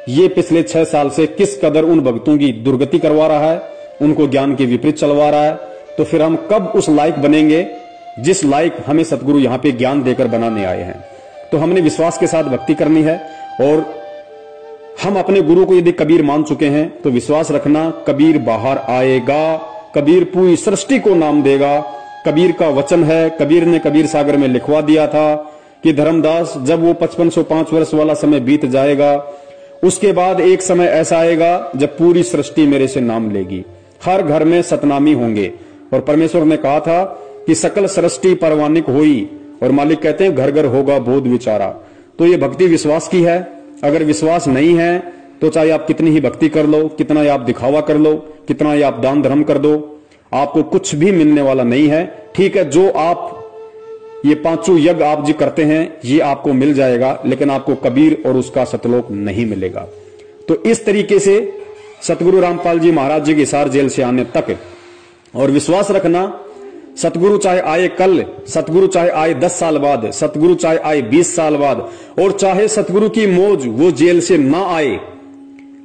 ये पिछले 6 साल से किस कदर उन भक्तों की दुर्गति करवा रहा है, उनको ज्ञान के विपरीत चलवा रहा है। तो फिर हम कब उस लायक बनेंगे जिस लायक हमें सतगुरु यहां पे ज्ञान देकर बनाने आए हैं। तो हमने विश्वास के साथ भक्ति करनी है और हम अपने गुरु को यदि कबीर मान चुके हैं तो विश्वास रखना कबीर बाहर आएगा, कबीर पूरी सृष्टि को नाम देगा। कबीर का वचन है, कबीर ने कबीर सागर में लिखवा दिया था कि धर्मदास जब वो 5505 वर्ष वाला समय बीत जाएगा उसके बाद एक समय ऐसा आएगा जब पूरी सृष्टि मेरे से नाम लेगी, हर घर में सतनामी होंगे। और परमेश्वर ने कहा था कि सकल सृष्टि परवानिक होई, और मालिक कहते हैं घर घर होगा बोध विचारा। तो ये भक्ति विश्वास की है। अगर विश्वास नहीं है तो चाहे आप कितनी ही भक्ति कर लो, कितना ही आप दिखावा कर लो, कितना ही आप दान धर्म कर दो, आपको कुछ भी मिलने वाला नहीं है। ठीक है, जो आप ये 5 यज्ञ आप जी करते हैं ये आपको मिल जाएगा, लेकिन आपको कबीर और उसका सतलोक नहीं मिलेगा। तो इस तरीके से सतगुरु रामपाल जी महाराज जी के हिसार जेल से आने तक, और विश्वास रखना सतगुरु चाहे आए कल, सतगुरु चाहे आए 10 साल बाद, सतगुरु चाहे आए 20 साल बाद, और चाहे सतगुरु की मौज वो जेल से ना आए,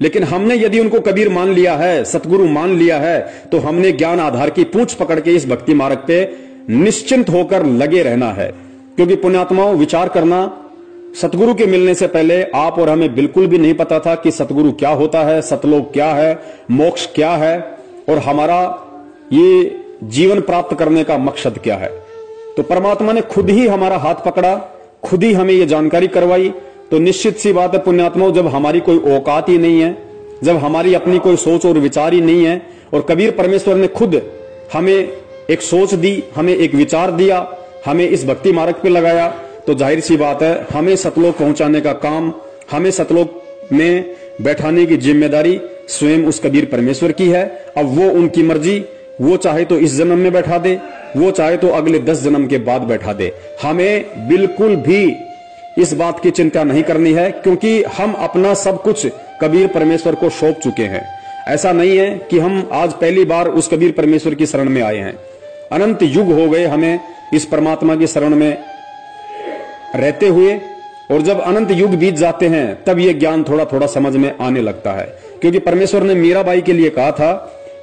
लेकिन हमने यदि उनको कबीर मान लिया है, सतगुरु मान लिया है, तो हमने ज्ञान आधार की पूंछ पकड़ के इस भक्ति मार्ग पे निश्चिंत होकर लगे रहना है। क्योंकि पुण्यात्माओं, विचार करना, सतगुरु के मिलने से पहले आप और हमें बिल्कुल भी नहीं पता था कि सतगुरु क्या होता है, सतलोक क्या है, मोक्ष क्या है, और हमारा ये जीवन प्राप्त करने का मकसद क्या है। तो परमात्मा ने खुद ही हमारा हाथ पकड़ा, खुद ही हमें ये जानकारी करवाई। तो निश्चित सी बात है पुण्यात्माओं, जब हमारी कोई औकात ही नहीं है, जब हमारी अपनी कोई सोच और विचार ही नहीं है, और कबीर परमेश्वर ने खुद हमें एक सोच दी, हमें एक विचार दिया, हमें इस भक्ति मार्ग पे लगाया, तो जाहिर सी बात है हमें सतलोक पहुंचाने का काम, हमें सतलोक में बैठाने की जिम्मेदारी स्वयं उस कबीर परमेश्वर की है। अब वो उनकी मर्जी, वो चाहे तो इस जन्म में बैठा दे, वो चाहे तो अगले 10 जन्म के बाद बैठा दे। हमें बिल्कुल भी इस बात की चिंता नहीं करनी है, क्योंकि हम अपना सब कुछ कबीर परमेश्वर को सौंप चुके हैं। ऐसा नहीं है कि हम आज पहली बार उस कबीर परमेश्वर की शरण में आए हैं। अनंत युग हो गए हमें इस परमात्मा की शरण में रहते हुए, और जब अनंत युग बीत जाते हैं तब ये ज्ञान थोड़ा थोड़ा समझ में आने लगता है। क्योंकि परमेश्वर ने मीराबाई के लिए कहा था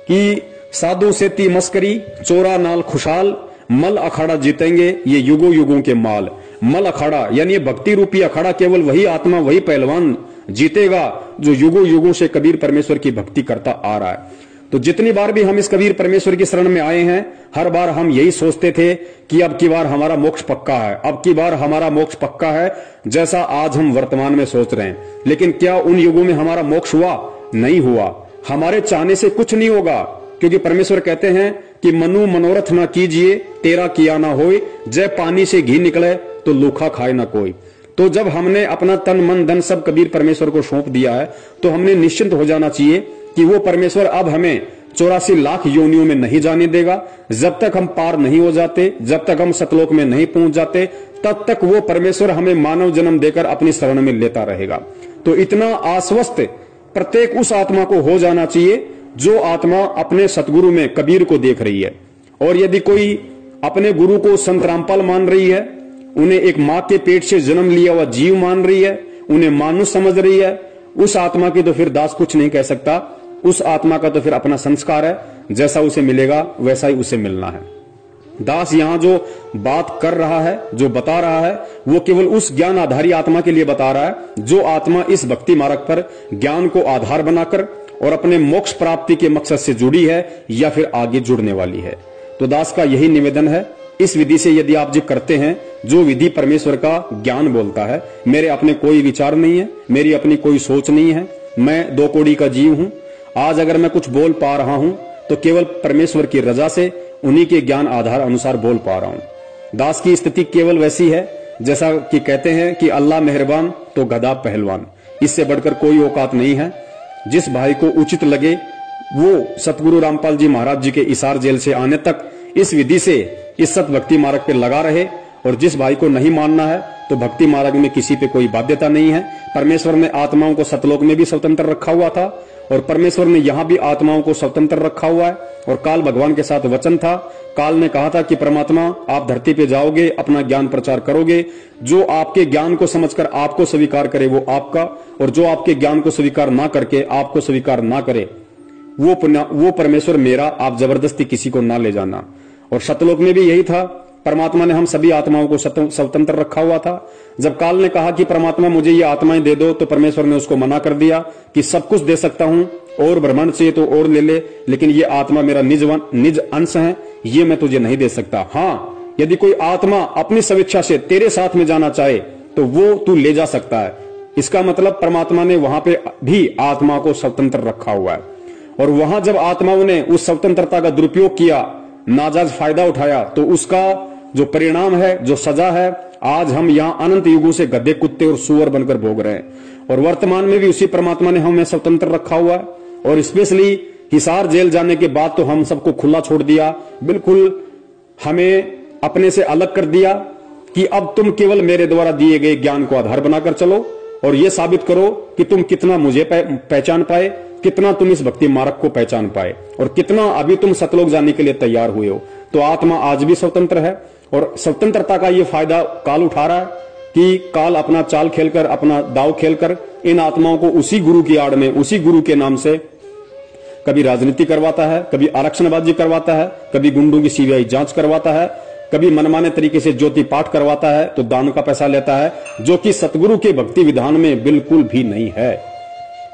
कि साधु से ती मस्करी, चोरा नाल खुशहाल, मल अखाड़ा जीतेंगे ये युगों युगों के माल। मल अखाड़ा यानी भक्ति रूपी अखाड़ा केवल वही आत्मा, वही पहलवान जीतेगा जो युगों युगों से कबीर परमेश्वर की भक्ति करता आ रहा है। तो जितनी बार भी हम इस कबीर परमेश्वर की शरण में आए हैं, हर बार हम यही सोचते थे कि अब की बार हमारा मोक्ष पक्का है, अब की बार हमारा मोक्ष पक्का है, जैसा आज हम वर्तमान में सोच रहे हैं। लेकिन क्या उन युगों में हमारा मोक्ष हुआ? नहीं हुआ। हमारे चाहने से कुछ नहीं होगा, क्योंकि परमेश्वर कहते हैं कि मनु मनोरथ ना कीजिए, तेरा किया ना होए, जय पानी से घी निकले तो लूखा खाए ना कोई। तो जब हमने अपना तन मन धन सब कबीर परमेश्वर को सौंप दिया है, तो हमने निश्चिंत हो जाना चाहिए कि वो परमेश्वर अब हमें 84 लाख योनियों में नहीं जाने देगा। जब तक हम पार नहीं हो जाते, जब तक हम सतलोक में नहीं पहुंच जाते, तब तक वो परमेश्वर हमें मानव जन्म देकर अपनी शरण में लेता रहेगा। तो इतना आश्वस्त प्रत्येक उस आत्मा को हो जाना चाहिए जो आत्मा अपने सतगुरु में कबीर को देख रही है। और यदि कोई अपने गुरु को संत रामपाल मान रही है, उन्हें एक मां के पेट से जन्म लिया हुआ जीव मान रही है, उन्हें मानुष समझ रही है, उस आत्मा की तो फिर दास कुछ नहीं कह सकता। उस आत्मा का तो फिर अपना संस्कार है, जैसा उसे मिलेगा वैसा ही उसे मिलना है। दास यहां जो बात कर रहा है, जो बता रहा है, वो केवल उस ज्ञान आधारी आत्मा के लिए बता रहा है जो आत्मा इस भक्ति मार्ग पर ज्ञान को आधार बनाकर और अपने मोक्ष प्राप्ति के मकसद से जुड़ी है या फिर आगे जुड़ने वाली है। तो दास का यही निवेदन है, इस विधि से यदि आप जी करते हैं, जो विधि परमेश्वर का ज्ञान बोलता है, मेरे अपने कोई विचार नहीं है, मेरी अपनी कोई सोच नहीं है, मैं 2 कौड़ी का जीव हूं। आज अगर मैं कुछ बोल पा रहा हूं तो केवल परमेश्वर की रजा से, उन्हीं के ज्ञान आधार अनुसार बोल पा रहा हूं। दास की स्थिति केवल वैसी है जैसा कि कहते हैं कि अल्लाह मेहरबान तो गधा पहलवान, इससे बढ़कर कोई औकात नहीं है। जिस भाई को उचित लगे वो सतगुरु रामपाल जी महाराज जी के इसार जेल से आने तक इस विधि से इस सत भक्ति मार्ग पे लगा रहे, और जिस भाई को नहीं मानना है तो भक्ति मार्ग में किसी पे कोई बाध्यता नहीं है। परमेश्वर ने आत्माओं को सतलोक में भी स्वतंत्र रखा हुआ था, और परमेश्वर ने यहाँ भी आत्माओं को स्वतंत्र रखा हुआ है। और काल भगवान के साथ वचन था, काल ने कहा था कि परमात्मा आप धरती पे जाओगे, अपना ज्ञान प्रचार करोगे, जो आपके ज्ञान को समझकर आपको स्वीकार करे वो आपका, और जो आपके ज्ञान को स्वीकार ना करके आपको स्वीकार ना करे वो परमेश्वर मेरा, आप जबरदस्ती किसी को ना ले जाना। और सतलोक में भी यही था, परमात्मा ने हम सभी आत्माओं को स्वतंत्र रखा हुआ था। जब काल ने कहा कि परमात्मा मुझे ये आत्माएं दे दो, तो परमेश्वर ने उसको मना कर दिया कि सब कुछ दे सकता हूं, और ब्रह्मांड चाहिए तो और ले ले, लेकिन ये आत्मा मेरा निज अंश है, ये मैं तुझे नहीं दे सकता। हाँ, यदि कोई आत्मा अपनी स्वेच्छा से तेरे साथ में जाना चाहे तो वो तू ले जा सकता है। इसका मतलब परमात्मा ने वहां पे भी आत्मा को स्वतंत्र रखा हुआ है। और वहां जब आत्माओं ने उस स्वतंत्रता का दुरुपयोग किया, नाजायज फायदा उठाया, तो उसका जो परिणाम है, जो सजा है, आज हम यहाँ अनंत युगों से गधे, कुत्ते और सूअर बनकर भोग रहे हैं। और वर्तमान में भी उसी परमात्मा ने हमें स्वतंत्र रखा हुआ है। और स्पेशली हिसार जेल जाने के बाद तो हम सबको खुला छोड़ दिया, बिल्कुल हमें अपने से अलग कर दिया कि अब तुम केवल मेरे द्वारा दिए गए ज्ञान को आधार बनाकर चलो, और ये साबित करो कि तुम कितना मुझे पहचान पाए, कितना तुम इस भक्ति मार्ग को पहचान पाए, और कितना अभी तुम सतलोक जाने के लिए तैयार हुए हो। तो आत्मा आज भी स्वतंत्र है, और स्वतंत्रता का ये फायदा काल उठा रहा है कि काल अपना चाल खेलकर, अपना दाव खेलकर इन आत्माओं को उसी गुरु की आड़ में, उसी गुरु के नाम से कभी राजनीति करवाता है, कभी आरक्षणबाजी करवाता है, कभी गुंडों की सीबीआई जांच करवाता है, कभी मनमाने तरीके से ज्योति पाठ करवाता है, तो दान का पैसा लेता है, जो कि सतगुरु के भक्ति विधान में बिल्कुल भी नहीं है।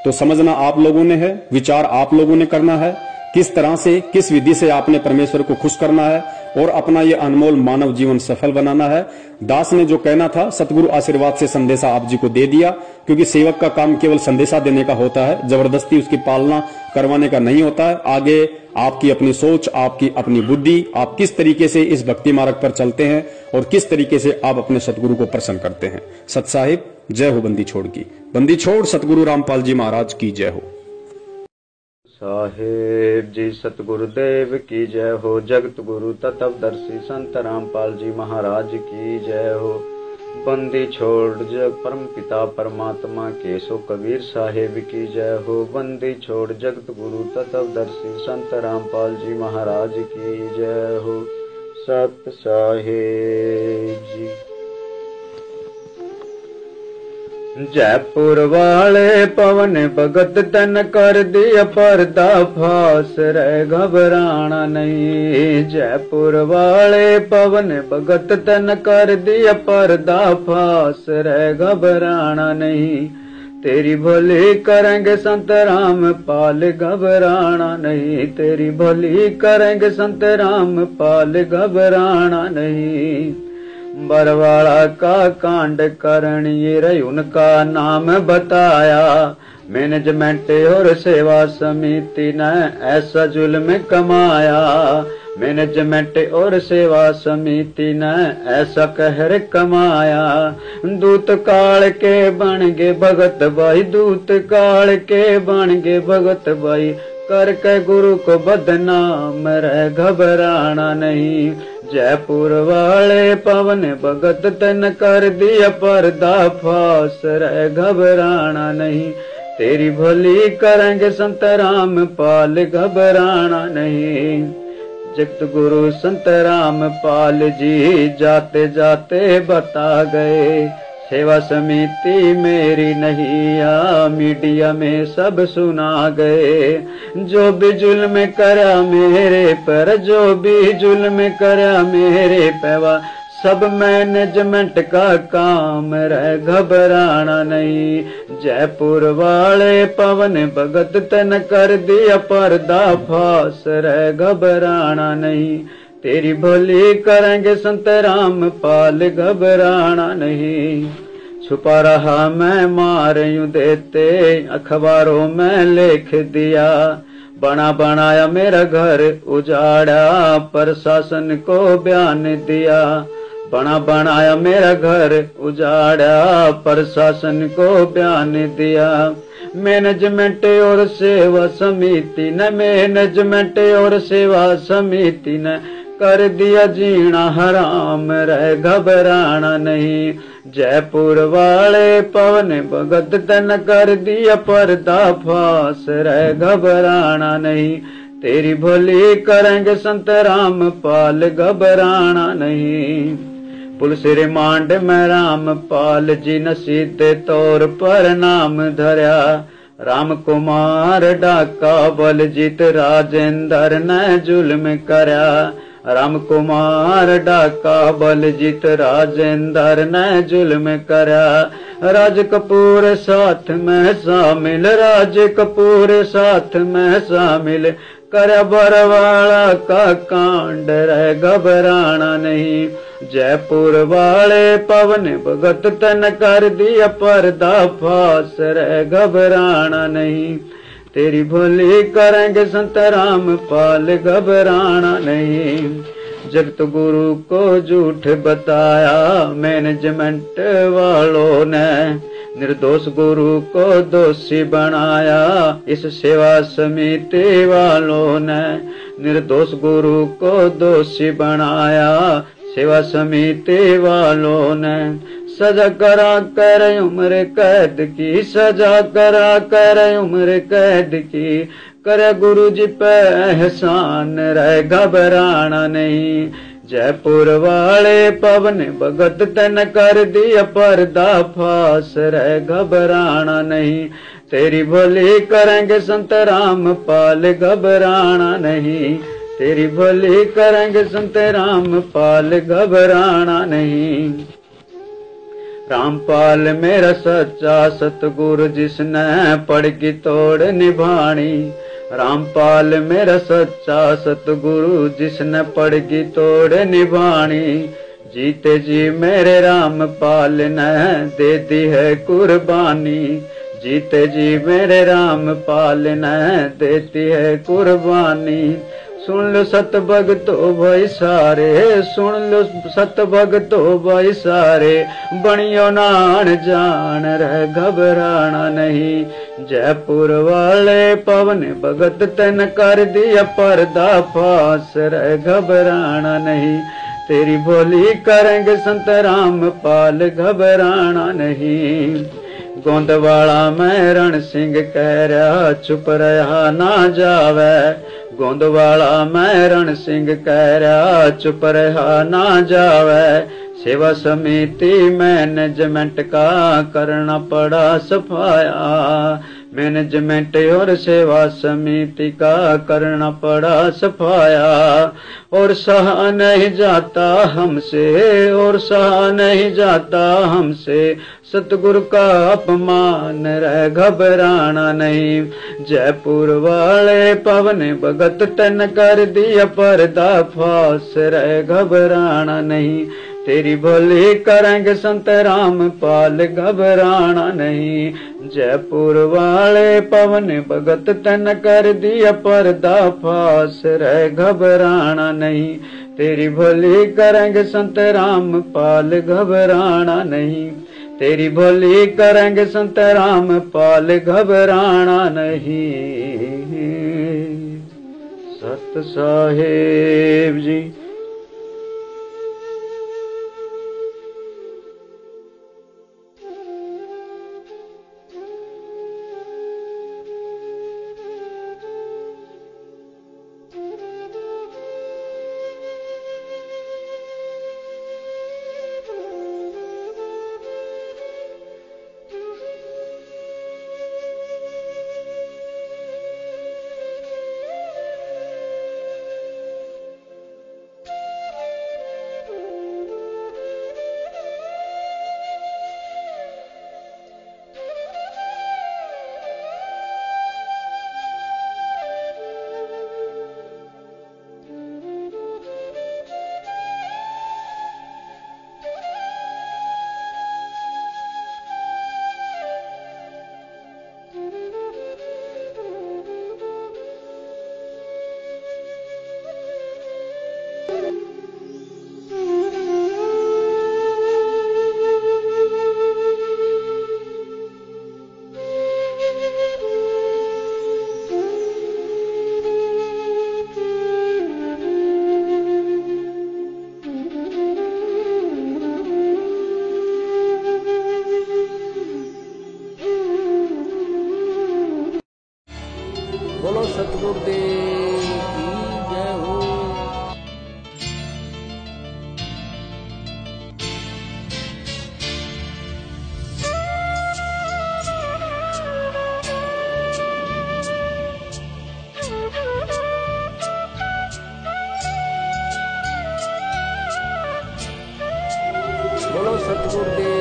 तो समझना आप लोगों ने है, विचार आप लोगों ने करना है किस तरह से, किस विधि से आपने परमेश्वर को खुश करना है और अपना ये अनमोल मानव जीवन सफल बनाना है। दास ने जो कहना था सतगुरु आशीर्वाद से संदेशा आप जी को दे दिया, क्योंकि सेवक का काम केवल संदेशा देने का होता है, जबरदस्ती उसकी पालना करवाने का नहीं होता है। आगे आपकी अपनी सोच, आपकी अपनी बुद्धि, आप किस तरीके से इस भक्ति मार्ग पर चलते हैं और किस तरीके से आप अपने सतगुरु को प्रसन्न करते हैं। सत साहिब, जय हो बंदी छोड़ की। बंदी छोड़ सतगुरु रामपाल जी महाराज की जय हो। साहेब जी सतगुरुदेव की जय हो। जगत गुरु तत्वदर्शी संत रामपाल जी महाराज की जय हो। बंदी छोड़ जग परम पिता परमात्मा केशव कबीर साहेब की जय हो। बंदी छोड़ जगत गुरु तत्वदर्शी संत रामपाल जी महाराज की जय हो। सत साहेब जी। जयपुर वाले पवन भगत तन कर दिया पर्दा फास, रे घबराना नहीं। जयपुर वाले पवन भगत तन कर दिया पर्दा फास, रे घबराना नहीं। तेरी भली करेंगे संत राम पाल, घबराना नहीं। तेरी भली करेंगे संत राम पाल, घबराना नहीं। बरवाड़ा का कांड करणीय रही उनका नाम बताया। मैनेजमेंट और सेवा समिति ने ऐसा जुल्म कमाया। मैनेजमेंट और सेवा समिति ने ऐसा कहर कमाया। दूत काल के बन गए भगत भाई, दूत काल के बन गए भगत भाई। करके गुरु को बदनाम, रे घबराना नहीं। जयपुर वाले पवन भगत तन कर दिया पर्दा फास, रे घबराना नहीं। तेरी भली करेंगे संत राम पाल, घबराना नहीं। जगत गुरु संत राम पाल जी जाते जाते बता गए, सेवा समिति मेरी नहीं आ, मीडिया में सब सुना गए। जो भी जुल्म करा मेरे पर, जो भी जुल्म करा मेरे पे, सब मैनेजमेंट का काम, रे घबराना नहीं। जयपुर वाले पवन भगत तन कर दिया पर्दा फास, रे घबराना नहीं। तेरी भली करेंगे संत राम पाल, घबराना नहीं। छुपा रहा मैं मार यूं देते, अखबारों में लिख दिया। बना बनाया मेरा घर उजाड़ा, प्रशासन को बयान दिया। बना बनाया मेरा घर उजाड़ा, प्रशासन को बयान दिया। मैनेजमेंट और सेवा समिति ने, मैनेजमेंट और सेवा समिति ने कर दिया जीना हराम, रे घबराना नहीं। जयपुर वाले पवन भगत तन कर दिया पर्दा फास, रे घबराना नहीं। तेरी भली करेंगे संत राम पाल, घबराना नहीं। पुलिस रिमांड में राम पाल जी ने सीधे तौर पर नाम धरा। राम कुमार डाका बलजीत राजेंद्र ने जुल्म करा। राम कुमार डाका बलजीत राजेंद्र ने जुल्म करा। राज कपूर साथ में शामिल, राज कपूर साथ में शामिल। कर बरवाड़ा का कांड, रे घबराना नहीं। जयपुर वाले पवन भगत तन कर दिया पर्दा फास, रे घबराना नहीं। तेरी भली करेंगे संत राम पाल, घबराना नहीं। जगत गुरु को झूठ बताया मैनेजमेंट वालों ने, निर्दोष गुरु को दोषी बनाया इस सेवा समिति वालों ने। निर्दोष गुरु को दोषी बनाया सेवा समिति वालों ने। सजा करा कर उम्र कैद की, सजा करा कर उम्र कैद की। करे गुरु जी पे एहसान, रे घबराना नहीं। जयपुर वाले पवन भगत तन कर दिया पर्दा फास, रे घबराना नहीं। तेरी भली करेंगे संत राम पाल, घबराना नहीं। तेरी भली करेंगे संत राम पाल, घबराना नहीं। रामपाल मेरा सच्चा सतगुरु जिसने पड़ की तोड़ निभानी। रामपाल मेरा सच्चा सतगुरु, जिसने पड़गी तोड़ निभानी। जीते जी मेरे रामपाल ने दे दी है कुर्बानी। जीते जी मेरे रामपाल ने देती है कुर्बानी। सुन लो सत भगतो भाई सारे, सुन लो सत भगतो भाई सारे, बनियो नान जान रह घबराना नहीं। जयपुर वाले पवन भगत तेन कर दिया पर्दा फास, रह घबराना नहीं। तेरी बोली करेंगे संत रामपाल, घबराना नहीं। गोंदवाला में रण सिंह कह रहा चुप रहा ना जावे। गोंदवाला में रण सिंह कह रहा चुप रहा ना जावे। सेवा समिति मैनेजमेंट का करना पड़ा सफाया। मैनेजमेंट और सेवा समिति का करना पड़ा सफाया। और सहा नहीं जाता हमसे, और सहा नहीं जाता हमसे, सतगुरु का अपमान रह घबराना नहीं। जयपुर वाले पवन भगत तेन कर दिया पर्दा फास, रह घबराना नहीं। तेरी भली करेंगे संत रामपाल, घबराना नहीं। जयपुर वाले पवन भगत तेन कर दिया पर्दा फास, रह घबराना नहीं। तेरी भली करेंगे संत रामपाल, घबराना नहीं। तेरी भली करेंगे संत रामपाल, घबराना नहीं। सत साहेब जी। बोलो सतगुरुदेव की जय हो। बोलो सतगुरुदेव